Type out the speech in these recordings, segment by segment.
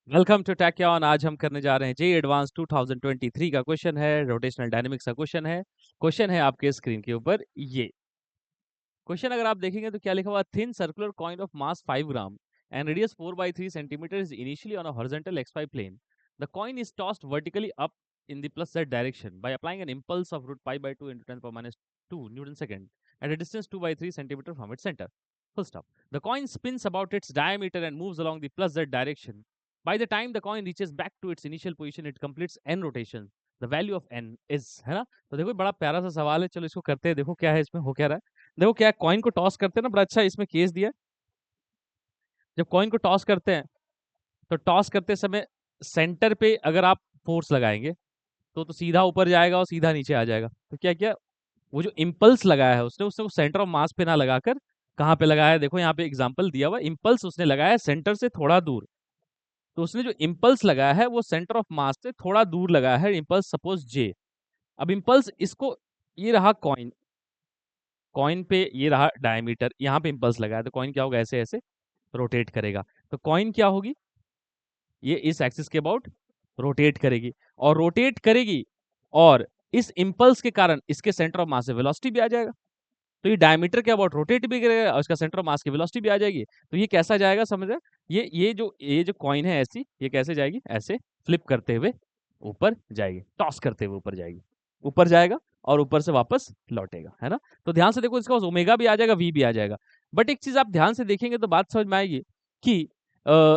Welcome to टैक्यान। आज हम करने जा रहे हैं जे एडवांस 2023 का क्वेश्चन है, रोटेशनल डायनेमिक्स का क्वेश्चन है आपके स्क्रीन के ऊपर। ये क्वेश्चन अगर आप देखेंगे तो क्या लिखा हुआ, thin circular coin of mass 5 gram and radius 4/3 centimetre is initially on a horizontal xy plane. The coin is tossed vertically up in the plus z direction by applying an impulse of root pi by 2 into 10 power minus 2 Newton second at a distance 2/3 centimeter from its center. Full stop. The coin spins about its diameter and moves along the plus z direction. By the time the coin reaches back to its initial position, it completes n rotations. The value of n is, है ना? तो देखो बड़ा प्यारा सा सवाल है, चलो इसको करते हैं। देखो क्या है इसमें, हो क्या रहा है। देखो क्या कॉइन को टॉस करते हैं ना, बड़ा अच्छा इसमें केस दिया है। जब कॉइन को टॉस करते हैं तो टॉस करते समय सेंटर पे अगर आप फोर्स लगाएंगे तो सीधा ऊपर जाएगा और सीधा नीचे आ जाएगा। तो क्या क्या वो जो इम्पल्स लगाया है उसने उसने वो सेंटर ऑफ मास पे ना लगाकर कहाँ पे लगाया है, देखो यहाँ पे एग्जांपल दिया हुआ, इम्पल्स उसने लगाया है सेंटर से थोड़ा दूर। तो उसने जो इम्पल्स लगाया है वो सेंटर ऑफ मास से थोड़ा दूर लगाया है, इम्पल्स सपोज जे। अब इम्पल्स इसको, ये रहा कॉइन, कॉइन पे ये रहा डायमीटर, यहाँ पे इम्पल्स लगाया तो कॉइन क्या होगा, ऐसे ऐसे रोटेट करेगा। तो कॉइन क्या होगी, ये इस एक्सिस के अबाउट रोटेट करेगी, और रोटेट करेगी और इस इम्पल्स के कारण इसके सेंटर ऑफ मास से वेलोसिटी भी आ जाएगा। तो ये डायमीटर के अबाउट रोटेट भी करेगा और इसका सेंटर ऑफ मास की वेलोसिटी भी आ जाएगी। तो ये कैसा जाएगा, समझ रहे हैं? ये जो कॉइन है ऐसी, ये कैसे जाएगी, ऐसे फ्लिप करते हुए ऊपर जाएगी, टॉस करते हुए ऊपर जाएगी, ऊपर जाएगा और ऊपर से वापस लौटेगा, है ना। तो ध्यान से देखो, इसका ओमेगा भी आ जाएगा, वी भी आ जाएगा। बट एक चीज आप ध्यान से देखेंगे तो बात समझ में आएगी कि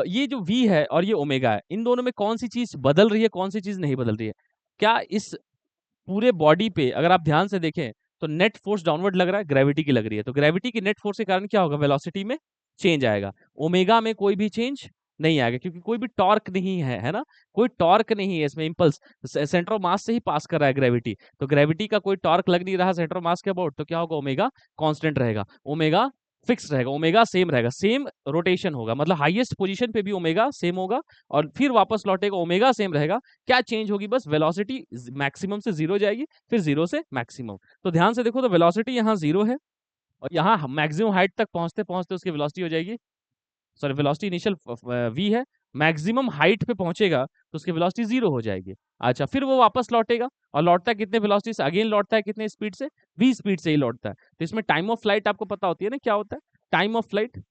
ये जो वी है और ये ओमेगा है, इन दोनों में कौन सी चीज बदल रही है, कौन सी चीज नहीं बदल रही है। क्या इस पूरे बॉडी पे अगर आप ध्यान से देखें तो नेट फोर्स डाउनवर्ड लग रहा है, ग्रेविटी की लग रही है। तो ग्रेविटी की नेट फोर्स के कारण क्या होगा, वेलोसिटी में चेंज आएगा। ओमेगा में कोई भी चेंज नहीं आएगा क्योंकि कोई भी टॉर्क नहीं है ना, कोई टॉर्क नहीं है इसमें, इम्पल्स सेंटर ऑफ मास से ही पास कर रहा है ग्रेविटी। तो ग्रेविटी का कोई टॉर्क लग नहीं रहा सेंटर ऑफ मास के अबाउट, तो क्या होगा, ओमेगा कांस्टेंट रहेगा, ओमेगा फिक्स रहेगा, ओमेगा सेम रहेगा, सेम रोटेशन होगा, मतलब हाईएस्ट पोजीशन पे भी ओमेगा सेम होगा और फिर वापस लौटेगा, ओमेगा सेम रहेगा। क्या चेंज होगी, बस वेलोसिटी मैक्सिमम से जीरो जाएगी, फिर जीरो से मैक्सिमम। तो ध्यान से देखो तो वेलोसिटी यहाँ जीरो है और यहाँ मैक्सिमम हाइट तक पहुंचते पहुंचते उसकी वेलोसिटी हो जाएगी, सॉरी वेलोसिटी इनिशियल वी है, मैक्सिमम हाइट पे पहुंचेगा तो उसकी वेलोसिटी जीरो हो जाएगी। अच्छा, फिर वो वापस लौटेगा और लौटता है कितने वेलोसिटी से, अगेन लौटता है कितने स्पीड से, वी स्पीड से ही लौटता है। तो इसमें टाइम ऑफ फ्लाइट आपको पता होती है ना, क्या होता है time of flight,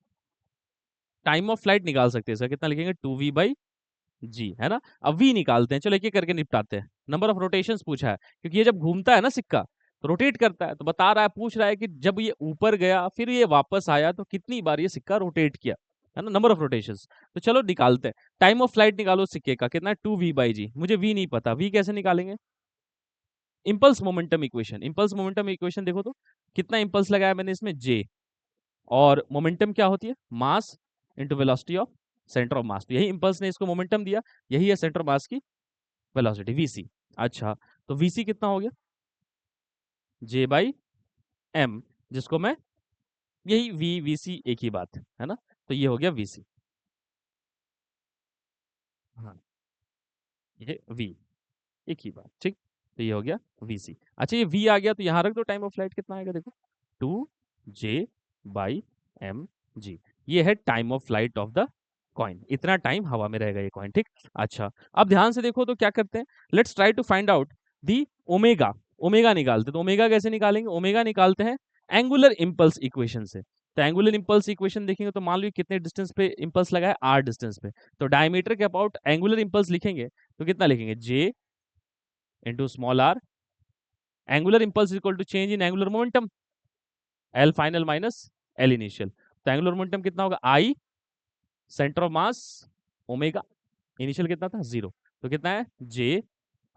time of flight निकाल सकते हैं इसका, कितना लिखेंगे, 2v/g, है ना। अब वी निकालते हैं, चलो एक एक करके निपटाते हैं। नंबर ऑफ रोटेशंस पूछा है क्योंकि ये जब घूमता है ना सिक्का तो रोटेट करता है, तो बता रहा है, पूछ रहा है कि जब ये ऊपर गया फिर ये वापस आया तो कितनी बार ये सिक्का रोटेट किया, है ना, नंबर ऑफ रोटेशंस। तो चलो निकालते हैं, टाइम ऑफ फ्लाइट निकालो सिक्के का, कितना है, 2v/g। मुझे वी नहीं पता, वी कैसे निकालेंगे, impulse momentum equation, impulse momentum equation देखो तो कितना इंपल्स लगाया मैंने इसमें, जे, और मोमेंटम क्या होती है, mass into velocity of centre of मास। तो यही इंपल्स ने इसको मोमेंटम दिया, यही है सेंटर मास की वेलोसिटी, वीसी। अच्छा, तो वीसी कितना हो गया, J/m, जिसको मैं, यही वी वीसी एक ही बात है ना। तो ये हो गया वीसी, हाँ, ये वी एक ही बात, ठीक। तो ये हो गया वीसी। अच्छा, ये वी आ गया तो यहाँ रख दो, टाइम ऑफ फ्लाइट कितना आएगा देखो, 2J/m/g। ये है time of flight of the coin, इतना टाइम हवा में रहेगा ये कॉइन, ठीक। अच्छा, अब ध्यान से देखो तो क्या करते हैं, let's try to find out the omega. Omega निकालते, तो ओमेगा कैसे निकालेंगे, ओमेगा निकालते हैं एंगुलर इंपल्स इक्वेशन से। तो एंगुलर इंपल्स इक्वेशन देखेंगे तो मान लो कितने डिस्टेंस पे इंपल्स लगा है, r डिस्टेंस पे। तो डायमीटर के अबाउट एंगुलर इंपल्स लिखेंगे तो कितना लिखेंगे, j into small r, angular impulse equal to change in angular momentum, L final minus L initial. तो एंगुलर मोमेंटम कितना होगा, I centre of mass omega, initial कितना था, जीरो। तो कितना है, J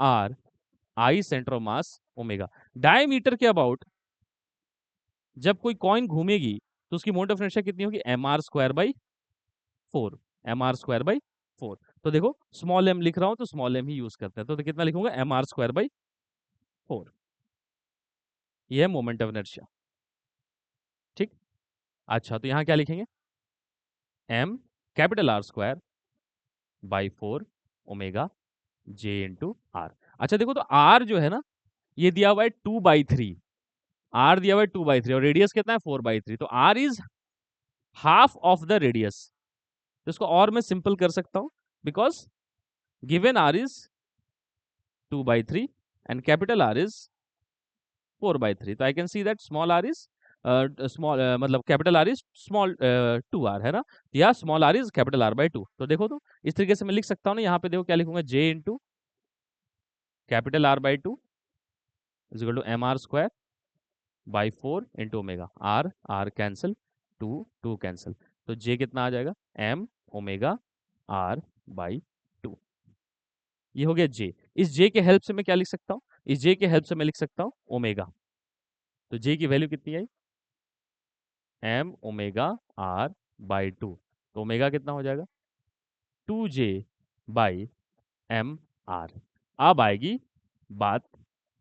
R I centre of mass omega. Diameter के about जब कोई कॉइन घूमेगी तो उसकी मोमेंट ऑफ इनर्शिया कितनी होगी, mr²/4, mr²/4। तो देखो स्मॉल m लिख रहा हूं तो स्मॉल m ही यूज करते हैं, तो कितना लिखूंगा, mr²/4। ये है मोमेंट ऑफ इनर्शिया, ठीक। अच्छा, तो यहां क्या लिखेंगे, m capital r²/4 omega j into R. अच्छा देखो तो r जो है ना, ये दिया हुआ है 2/3, r दिया हुआ है 2/3 और रेडियस कितना है, 4/3। तो r is half of the radius. तो इसको और मैं सिंपल कर सकता हूं, because given R is 2/3 and capital R is 4/3. तो I can see that small R is small मतलब capital R is small 2r है ना, या small R is capital R/2। तो देखो तो इस तरीके से मैं लिख सकता हूँ ना, यहाँ पे देखो क्या लिखूंगा, j into capital R/2 is equal to mr² by 4 into omega. R R cancel, 2 cancel, तो j कितना आ जाएगा, m ओमेगा R/2। ये हो गया j। इस j के हेल्प से मैं क्या लिख सकता हूँ, इस j के हेल्प से मैं लिख सकता हूँ ओमेगा। तो j की वैल्यू कितनी आई, m ओमेगा R/2। तो ओमेगा कितना हो जाएगा, 2j बाई एम आर। अब आएगी बात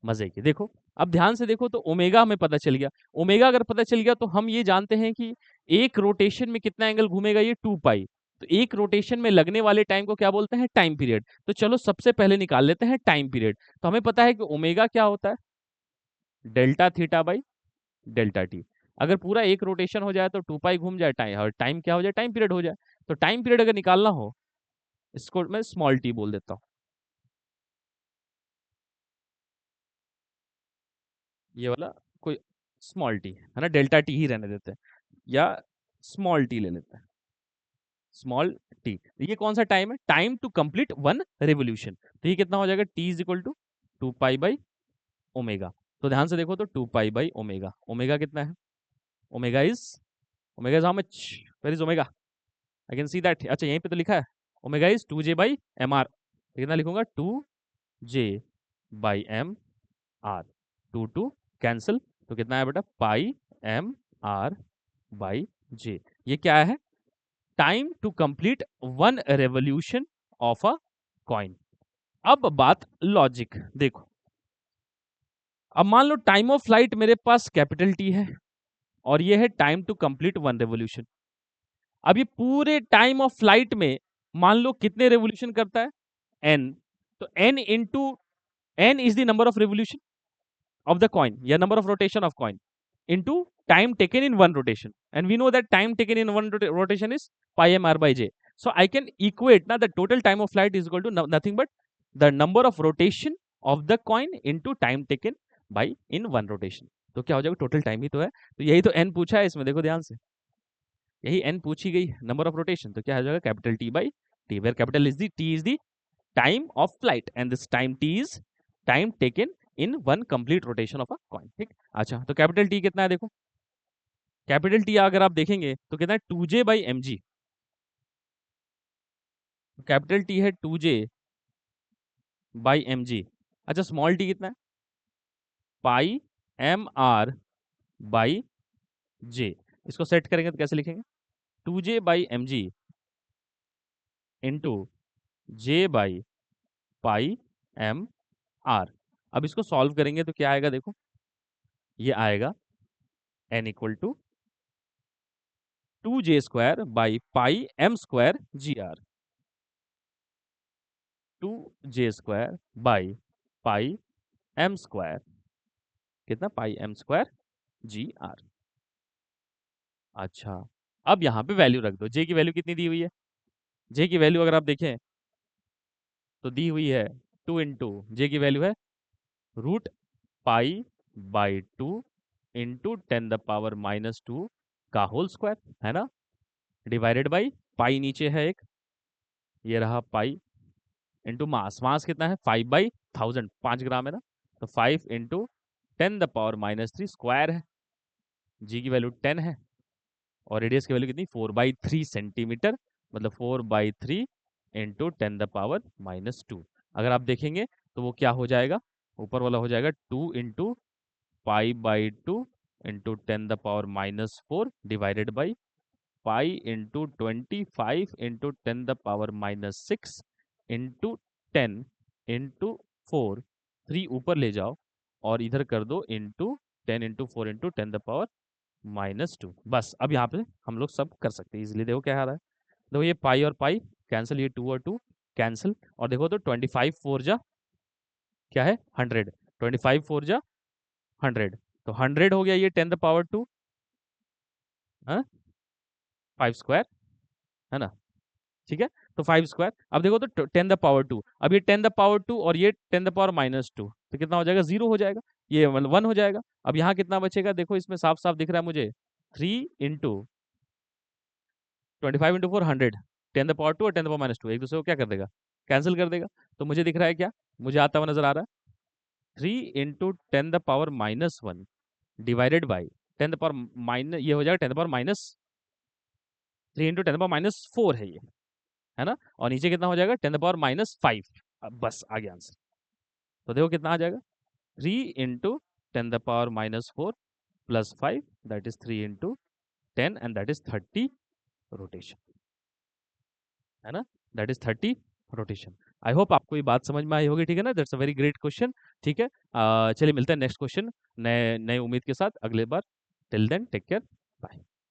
मजे की। देखो अब ध्यान से देखो, तो ओमेगा हमें पता चल गया। ओमेगा अगर पता चल गया तो हम ये जानते हैं कि एक रोटेशन में कितना एंगल घूमेगा, ये 2 पाई। तो एक रोटेशन में लगने वाले टाइम को क्या बोलते हैं, टाइम पीरियड। तो चलो सबसे पहले निकाल लेते हैं टाइम पीरियड। तो हमें पता है कि ओमेगा क्या होता है, delta theta by delta T. अगर पूरा एक रोटेशन हो जाए तो 2 पाई घूम जाए टाइम, और टाइम क्या हो जाए, टाइम पीरियड हो जाए। तो टाइम पीरियड अगर निकालना हो, इसको मैं स्मॉल टी बोल देता हूँ। ये वाला कोई स्मॉल टी है ना, डेल्टा टी ही रहने देते हैं, या स्मॉल टी ले लेते हैं, स्मॉल टी। ये कौन सा टाइम है, time to complete one revolution. तो ये कितना हो जाएगा, T is equal to 2 pi by omega. तो ध्यान से देखो तो 2 पाई बाई ओमेगा, ओमेगा कितना है, omega is how much, where is omega, I can see that, अच्छा यहीं पे तो लिखा है, ओमेगा इज 2j/mr। कितना लिखूंगा, 2j/m r, 2 कैंसिल, तो कितना है बेटा, π/m/j। ये क्या है, time to complete one revolution of a coin. अब बात लॉजिक देखो, अब मान लो टाइम ऑफ फ्लाइट मेरे पास कैपिटल टी है, और ये है time to complete one revolution. अब ये पूरे टाइम ऑफ फ्लाइट में मान लो कितने रेवोल्यूशन करता है, एन। तो N into N is the number of revolution of the coin, या number of rotation of coin, into time taken in one rotation, and we know that time taken in one rotation is pi m r by j. So I can equate now the total time of flight is equal to nothing but the number of rotation of the coin into time taken by in one rotation। तो क्या हो जाएगा, total time ही तो है। तो यही तो n पूछा है इसमें, देखो ध्यान से, यही n पूछी गई, नंबर ऑफ रोटेशन। तो क्या हो जाएगा, capital T by T, where capital is the T is the time of flight, and this time T is time taken in one complete rotation of a coin. ठीक, अच्छा तो capital T कितना है, देखो कैपिटल टी अगर आप देखेंगे तो कितना है, 2j/mg। कैपिटल टी है 2j/mg। अच्छा स्मॉल टी कितना है, π/m/r/j। इसको सेट करेंगे तो कैसे लिखेंगे, 2j/mg इंटू j/π/m/r। अब इसको सॉल्व करेंगे तो क्या आएगा, देखो ये आएगा n equal to 2j² / πm²2j² / πm², कितना, πm²gr। अच्छा अब यहाँ पे वैल्यू रख दो, j की वैल्यू कितनी दी हुई है, j की वैल्यू अगर आप देखें तो दी हुई है 2 इंटू जे की वैल्यू है √π/2 इंटू 10⁻⁻² का होल स्क्वायर, है ना, डिवाइडेड बाई पाई, नीचे है एक, ये रहा पाई, इंटू मास, मास कितना है 5/1000, 5 ग्राम है ना, तो 5 इंटू 10⁻³ स्क्वायर है, जी की वैल्यू 10 है, और रेडियस की वैल्यू कितनी, 4/3 सेंटीमीटर, मतलब 4/3 इंटू 10⁻⁻²। अगर आप देखेंगे तो वो क्या हो जाएगा, ऊपर वाला हो जाएगा 2 into π/2 into 10⁻⁻4 divided by pi into 25 into 10⁻⁻6 into 10 into 4, 3 ऊपर ले जाओ और इधर कर दो इंटू 10 इंटू 4 इंटू 10⁻⁻²। बस अब यहाँ पे हम लोग सब कर सकते हैं इजीली। देखो क्या आ रहा है, देखो ये पाई और पाई कैंसिल, ये 2 और 2 कैंसिल, और देखो तो 25 4 जा क्या है 100, 25 4 जा 100, तो 100 हो गया ये 10⁻², हाँ 5 स्क्वायर, है ना, ठीक है। तो 5 स्क्वायर। अब देखो तो 10⁻², अब ये 10⁻² और ये 10⁻², तो कितना हो जाएगा? 0 हो जाएगा, ये मतलब 1 हो जाएगा। अब यहाँ कितना बचेगा? देखो इसमें साफ-साफ दिख रहा है मुझे, 3 इंटू 25 इंटू 4 100, 10⁻² और 10⁻², एक दूसरे को क्या कर देगा? कैंसिल कर देगा। तो मुझे दिख रहा है क्या? मुझे आता हुआ नज़र आ रहा है 3 इंटू 10⁻−1 डिवाइडेड बाई 10⁻, ये हो जाएगा 10⁻3 इंटू 10⁻4 है ये, है ना? और नीचे कितना हो जाएगा? 10⁻5। बस आ गया आंसर। तो देखो कितना आ जाएगा? 3 into 10⁻4 plus 5, that is 3 into 10 and that is 30 rotation, है ना? That is 30 rotation. I hope आपको ये बात समझ में आई होगी, ठीक है ना? That's a very great question, ठीक है? चलिए मिलते हैं नेक्स्ट क्वेश्चन नए नए उम्मीद के साथ अगले बार। Till then take care, bye.